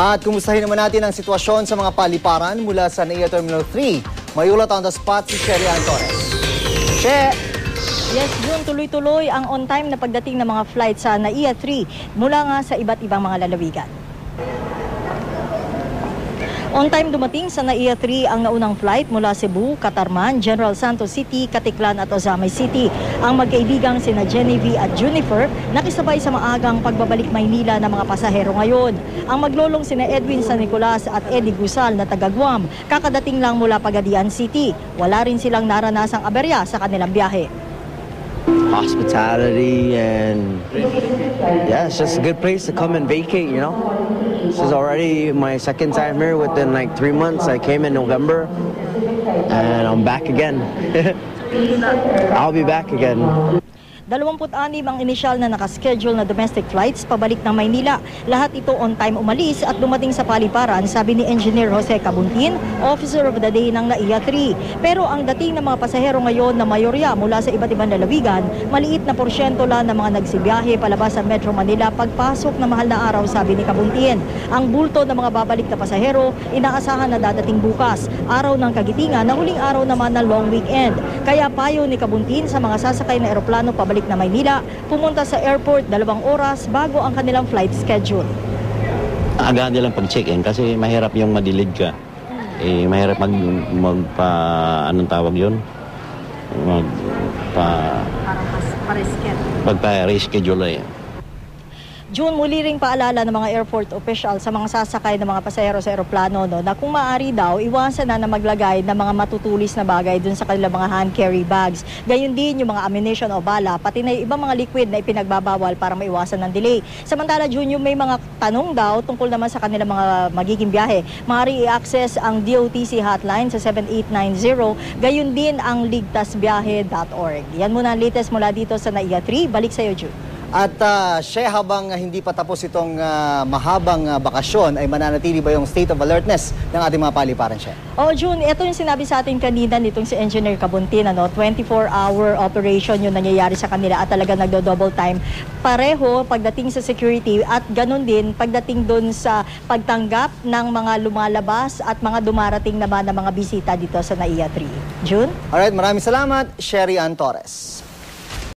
At kumustahin naman natin ang sitwasyon sa mga paliparan mula sa NAIA Terminal 3. May ulat on the spot si Sherry Ann Torres. She! Yes, June, tuloy-tuloy ang on-time na pagdating ng mga flight sa NAIA 3 mula nga sa iba't ibang mga lalawigan. On-time dumating sa NAIA 3 ang naunang flight mula Cebu, Catarman, General Santos City, Caticlan at Ozamay City. Ang magkaibigang sina Genevieve at Junifer nakisabay sa maagang pagbabalik Maynila ng mga pasahero ngayon. Ang maglolong sina Edwin San Nicolas at Eddie Gusal na taga Guam, kakadating lang mula Pagadian City. Wala rin silang naranasang aberya sa kanilang biyahe. Hospitality and yeah, it's just a good place to come and vacate, you know. This is already my second time here within like 3 months. I came in November and I'm back again. I'll be back again. 26 ang inisyal na nakaschedule na domestic flights pabalik ng Maynila. Lahat ito on time umalis at dumating sa paliparan, sabi ni Engineer Jose Cabuntin, Officer of the Day ng NAIA 3. Pero ang dating ng mga pasahero ngayon na mayorya mula sa iba't ibang lalawigan, maliit na porsyento lang ng mga nagsibiyahe palabas sa Metro Manila pagpasok na mahal na araw, sabi ni Cabuntin. Ang bulto ng mga babalik na pasahero, inaasahan na dadating bukas, araw ng kagitingan na huling araw naman ng long weekend. Kaya payo ni Cabuntin sa mga sasakay na eroplano pabalik na Maynila, pumunta sa airport 2 oras bago ang kanilang flight schedule. Agahan nilang pag-check-in kasi mahirap yung madilid ka. Mahirap anong tawag yun? Pagpa-reschedule. June, muli ring paalala ng mga airport official sa mga sasakay ng mga pasahero sa eroplano na kung maaari daw, iwasan na maglagay ng mga matutulis na bagay dun sa kanilang mga hand carry bags. Gayun din yung mga ammunition o bala, pati na yung ibang mga liquid na ipinagbabawal para maiwasan ng delay. Samantala, June, yung may mga tanong daw tungkol naman sa kanilang mga magiging biyahe, maaari i-access ang DOTC hotline sa 7890, gayun din ang ligtasbiyahe.org. Yan muna ang latest mula dito sa NAIA 3. Balik sa iyo, June. At habang hindi pa tapos itong mahabang bakasyon, ay mananatili ba yung state of alertness ng ating mga paliparan, siya? Oh, June, ito yung sinabi sa atin kanina nitong si Engineer Cabuntin, 24-hour operation yung nangyayari sa kanila at talaga nagdo-double time. Pareho pagdating sa security at ganun din pagdating dun sa pagtanggap ng mga lumalabas at mga dumarating naman ng mga bisita dito sa NAIA 3. June? Alright, maraming salamat, Sherry Ann Torres.